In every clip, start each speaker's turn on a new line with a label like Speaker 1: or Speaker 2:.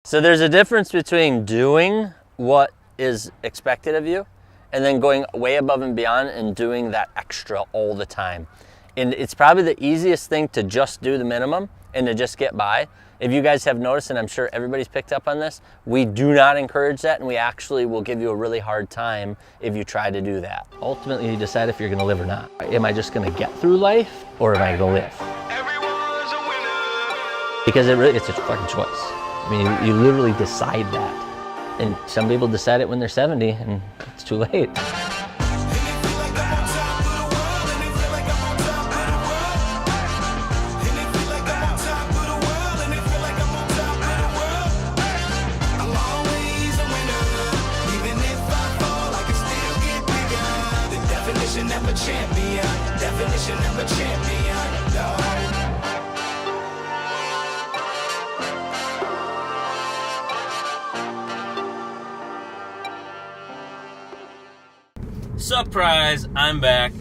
Speaker 1: So there's a difference between doing what is expected of you and then going way above and beyond and doing that extra all the time. And it's probably the easiest thing to just do the minimum and to just get by. If you guys have noticed, and I'm sure everybody's picked up on this, we do not encourage that, and we actually will give you a really hard time if you try to do that. Ultimately, you decide if you're gonna live or not. Am I just gonna get through life, or am I gonna live? Because it's a fucking choice. I mean, you literally decide that. And some people decide it when they're 70, and it's too late.
Speaker 2: Surprise, I'm back.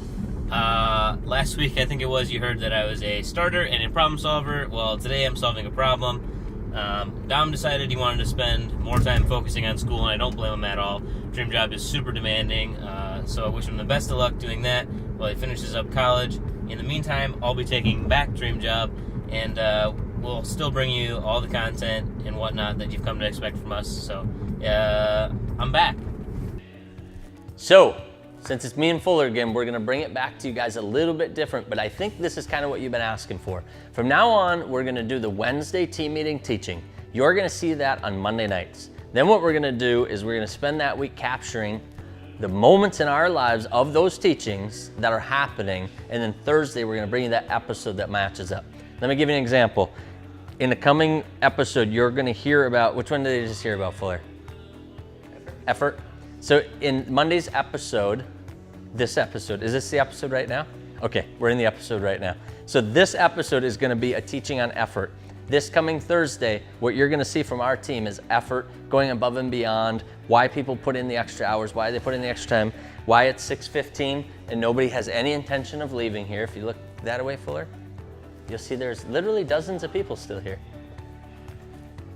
Speaker 2: Last week, I think it was, you heard that I was a starter and a problem solver. Well, today I'm solving a problem. Dom decided he wanted to spend more time focusing on school, and I don't blame him at all. Dream job is super demanding, so I wish him the best of luck doing that while he finishes up college. In the meantime, I'll be taking back Dream Job, and we'll still bring you all the content and whatnot that you've come to expect from us. So, I'm back.
Speaker 1: So, since it's me and Fuller again, we're gonna bring it back to you guys a little bit different, but I think this is kind of what you've been asking for. From now on, we're gonna do the Wednesday team meeting teaching. You're gonna see that on Monday nights. Then what we're gonna do is we're gonna spend that week capturing the moments in our lives of those teachings that are happening, and then Thursday, we're gonna bring you that episode that matches up. Let me give you an example. In the coming episode, you're gonna hear about, which one did they just hear about, Fuller? Effort. So in Monday's episode, is this the episode right now? Okay, we're in the episode right now. So this episode is gonna be a teaching on effort. This coming Thursday, what you're gonna see from our team is effort, going above and beyond, why people put in the extra hours, why they put in the extra time, why it's 6:15 and nobody has any intention of leaving here. If you look that way, Fuller, you'll see there's literally dozens of people still here.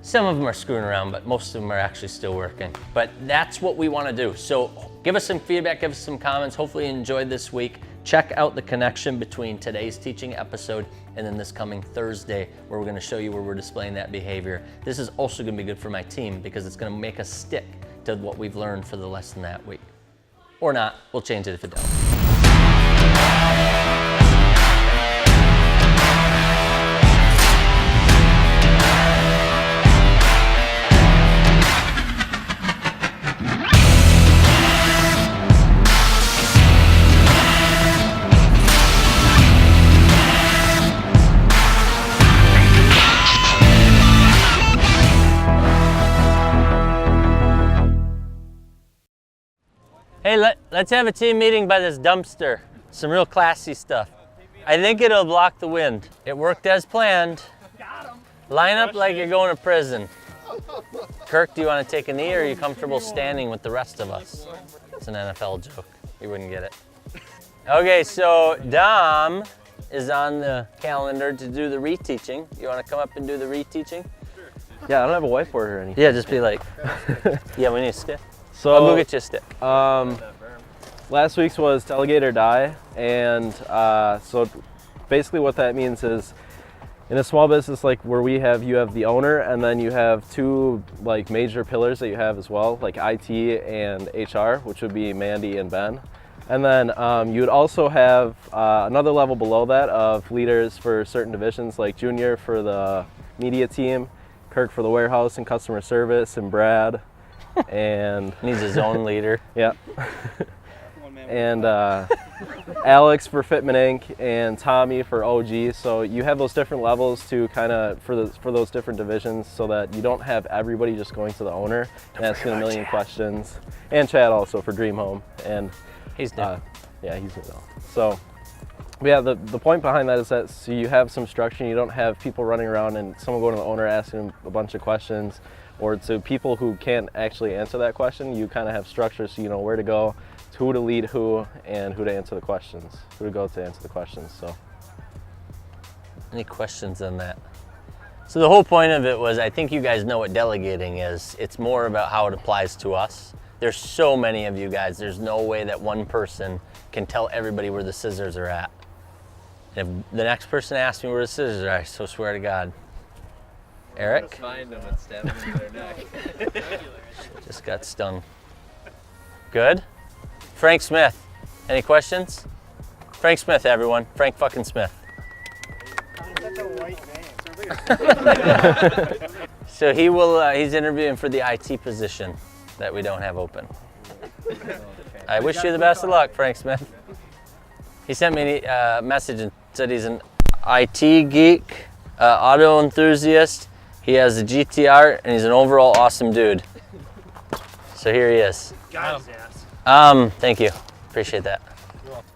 Speaker 1: Some of them are screwing around, but most of them are actually still working. But that's what we want to do. So give us some feedback, give us some comments. Hopefully you enjoyed this week. Check out the connection between today's teaching episode and then this coming Thursday, where we're going to show you where we're displaying that behavior. This is also going to be good for my team because it's going to make us stick to what we've learned for the lesson that week. Or not, we'll change it if it doesn't. Hey, let's have a team meeting by this dumpster. Some real classy stuff. I think it'll block the wind. It worked as planned. Line up like you're going to prison. Kirk, do you want to take a knee, or are you comfortable standing with the rest of us? It's an NFL joke. You wouldn't get it. Okay, so Dom is on the calendar to do the reteaching. You want to come up and do the reteaching?
Speaker 3: Yeah, I don't have a whiteboard or anything.
Speaker 1: Yeah, just be like, yeah, we need a stick.
Speaker 3: So,
Speaker 1: I'll go get you a stick.
Speaker 3: Last week's was Delegate or Die, and so basically what that means is, in a small business like where you have the owner, and then you have two like major pillars that you have as well, like IT and HR, which would be Mandy and Ben. And then you would also have another level below that of leaders for certain divisions, like Junior for the media team, Kirk for the warehouse and customer service, and Brad. And
Speaker 1: needs his own leader.
Speaker 3: Yeah. And Alex for Fitment Inc. and Tommy for OG. So you have those different levels to kind of for those different divisions, so that you don't have everybody just going to the owner and asking a million questions. And Chad also for Dream Home. And
Speaker 1: he's new.
Speaker 3: Yeah, he's new. So yeah, the point behind that is that so you have some structure, and you don't have people running around and someone going to the owner asking him a bunch of questions. Or to people who can't actually answer that question, you kind of have structure, so you know where to go, who to lead who, and who to answer the questions, who to go to answer the questions. So,
Speaker 1: any questions on that? So the whole point of it was, I think you guys know what delegating is. It's more about how it applies to us. There's so many of you guys. There's no way that one person can tell everybody where the scissors are at. If the next person asks me where the scissors are, I so swear to God. Eric?
Speaker 3: Just find them and stab them in their neck.
Speaker 1: Just got stung. Good? Frank Smith. Any questions? Frank Smith, everyone. Frank fucking Smith.
Speaker 4: That's a white name.
Speaker 1: So he will, he's interviewing for the IT position that we don't have open. I wish you the best of luck, Frank Smith. He sent me a message and said he's an IT geek, auto enthusiast. He has a GTR and he's an overall awesome dude. So here he is.
Speaker 4: Got his ass.
Speaker 1: Thank you. Appreciate that.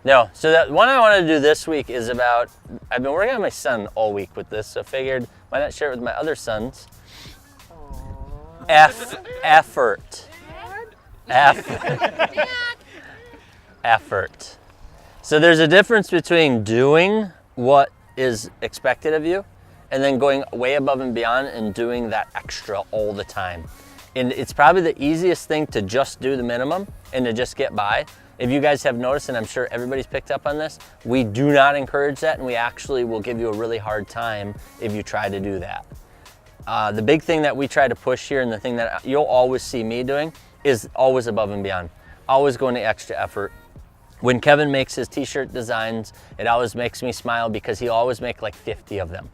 Speaker 1: No, so the one I want to do this week is about, I've been working on my son all week with this, so I figured why not share it with my other sons. Effort. Effort. So there's a difference between doing what is expected of you and then going way above and beyond and doing that extra all the time. And it's probably the easiest thing to just do the minimum and to just get by. If you guys have noticed, and I'm sure everybody's picked up on this, we do not encourage that, and we actually will give you a really hard time if you try to do that. The big thing that we try to push here, and the thing that you'll always see me doing, is always above and beyond. Always going to extra effort. When Kevin makes his t-shirt designs, it always makes me smile because he always makes like 50 of them.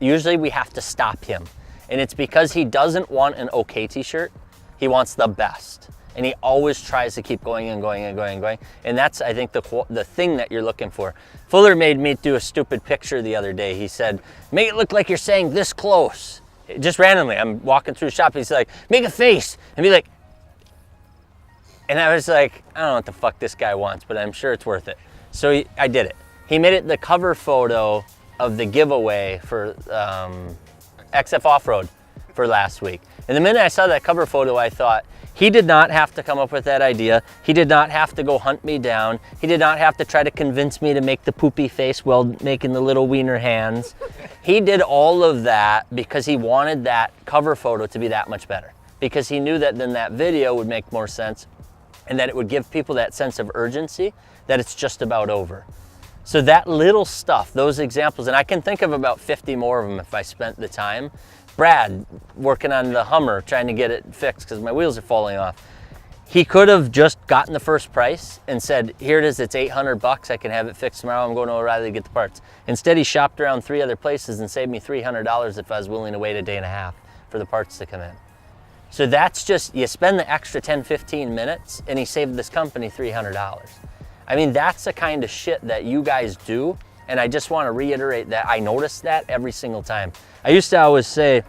Speaker 1: Usually we have to stop him. And it's because he doesn't want an okay t-shirt, he wants the best. And he always tries to keep going and going and going and going. And that's, I think, the thing that you're looking for. Fuller made me do a stupid picture the other day. He said, make it look like you're saying this close. Just randomly, I'm walking through the shop, he's like, make a face, and be like, and I was like, I don't know what the fuck this guy wants, but I'm sure it's worth it. So I did it. He made it the cover photo of the giveaway for XF Off-Road for last week. And the minute I saw that cover photo, I thought, he did not have to come up with that idea. He did not have to go hunt me down. He did not have to try to convince me to make the poopy face while making the little wiener hands. He did all of that because he wanted that cover photo to be that much better. Because he knew that then that video would make more sense and that it would give people that sense of urgency that it's just about over. So that little stuff, those examples, and I can think of about 50 more of them if I spent the time. Brad, working on the Hummer, trying to get it fixed because my wheels are falling off. He could have just gotten the first price and said, here it is, it's 800 bucks, I can have it fixed tomorrow, I'm going to O'Reilly to get the parts. Instead, he shopped around 3 other places and saved me $300 if I was willing to wait a day and a half for the parts to come in. So that's just, you spend the extra 10, 15 minutes and he saved this company $300. I mean, that's the kind of shit that you guys do. And I just want to reiterate that I notice that every single time. I used to always say,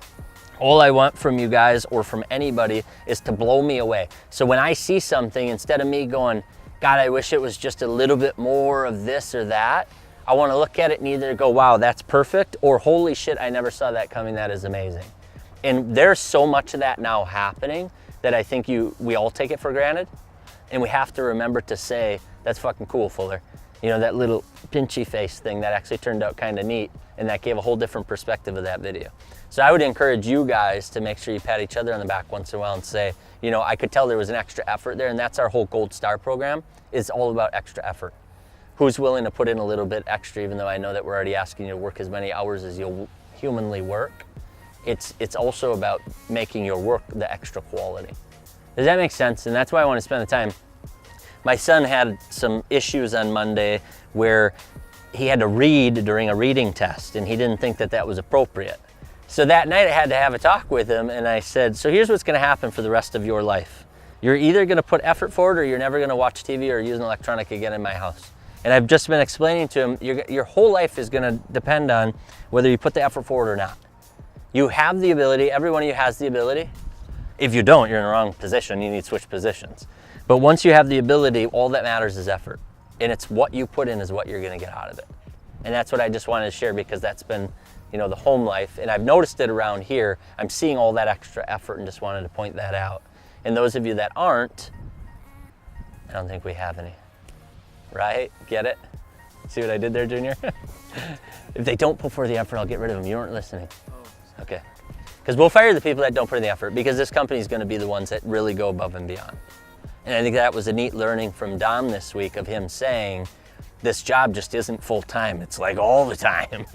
Speaker 1: all I want from you guys or from anybody is to blow me away. So when I see something, instead of me going, God, I wish it was just a little bit more of this or that, I want to look at it and either go, wow, that's perfect, or holy shit, I never saw that coming, that is amazing. And there's so much of that now happening that I think we all take it for granted. And we have to remember to say, that's fucking cool, Fuller. You know, that little pinchy face thing that actually turned out kind of neat, and that gave a whole different perspective of that video. So I would encourage you guys to make sure you pat each other on the back once in a while and say, you know, I could tell there was an extra effort there, and that's our whole Gold Star program, is all about extra effort. Who's willing to put in a little bit extra, even though I know that we're already asking you to work as many hours as you'll humanly work? It's also about making your work the extra quality. Does that make sense? And that's why I want to spend the time. My son had some issues on Monday where he had to read during a reading test, and he didn't think that that was appropriate. So that night I had to have a talk with him, and I said, so here's what's going to happen for the rest of your life. You're either going to put effort forward, or you're never going to watch TV or use an electronic again in my house. And I've just been explaining to him, your whole life is going to depend on whether you put the effort forward or not. You have the ability, every one of you has the ability. If you don't, you're in the wrong position, you need to switch positions. But once you have the ability, all that matters is effort. And it's what you put in is what you're gonna get out of it. And that's what I just wanted to share, because that's been, you know, the home life. And I've noticed it around here. I'm seeing all that extra effort and just wanted to point that out. And those of you that aren't, I don't think we have any. Right? Get it? See what I did there, Junior? If they don't put forth the effort, I'll get rid of them. You weren't listening. Okay. Because we'll fire the people that don't put in the effort, because this company is going to be the ones that really go above and beyond. And I think that was a neat learning from Dom this week of him saying, this job just isn't full time. It's like all the time.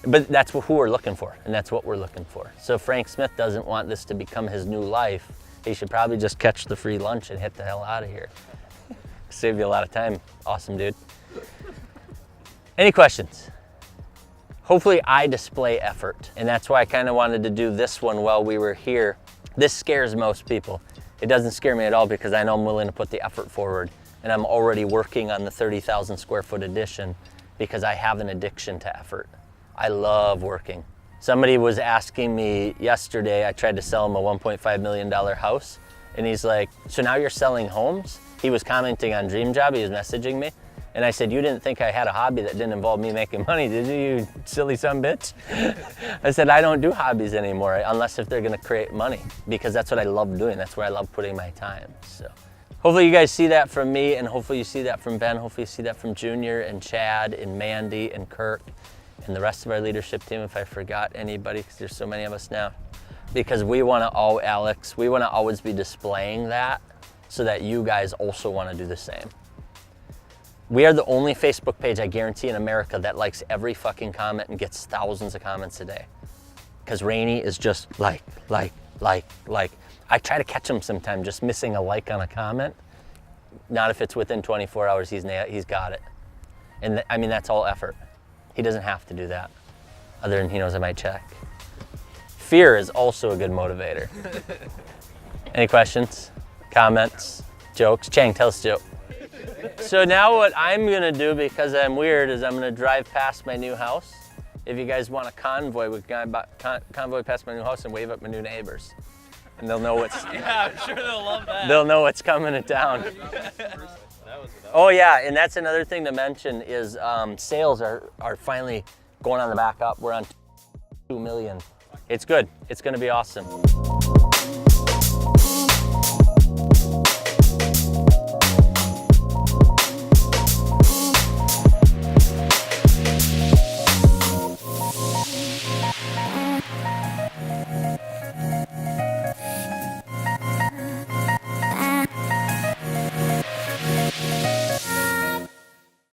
Speaker 1: But that's who we're looking for, and that's what we're looking for. So if Frank Smith doesn't want this to become his new life, he should probably just catch the free lunch and hit the hell out of here. Save you a lot of time. Awesome, dude. Any questions? Hopefully I display effort, and that's why I kind of wanted to do this one while we were here. This scares most people. It doesn't scare me at all because I know I'm willing to put the effort forward, and I'm already working on the 30,000 square foot addition because I have an addiction to effort. I love working. Somebody was asking me yesterday, I tried to sell him a $1.5 million house, and he's like, so now you're selling homes? He was commenting on Dream Job, he was messaging me. And I said, you didn't think I had a hobby that didn't involve me making money, did you, you silly son bitch? I said, I don't do hobbies anymore unless if they're gonna create money, because that's what I love doing. That's where I love putting my time. So hopefully you guys see that from me, and hopefully you see that from Ben. Hopefully you see that from Junior and Chad and Mandy and Kirk and the rest of our leadership team, if I forgot anybody, because there's so many of us now. Because we wanna Alex, we wanna always be displaying that so that you guys also wanna do the same. We are the only Facebook page, I guarantee, in America that likes every fucking comment and gets thousands of comments a day. Because Rainey is just like. I try to catch him sometime just missing a like on a comment. Not if it's within 24 hours, he's got it. And I mean, that's all effort. He doesn't have to do that, other than he knows I might check. Fear is also a good motivator. Any questions, comments, jokes? Chang, tell us a joke. So now what I'm gonna do, because I'm weird, is I'm gonna drive past my new house. If you guys want a convoy, we can convoy past my new house and wave at my new neighbors. And they'll know what's...
Speaker 2: Yeah, I'm sure they'll love that.
Speaker 1: They'll know what's coming to town. Oh yeah, and that's another thing to mention is sales are finally going on the back up. We're on 2 million. It's good, it's gonna be awesome.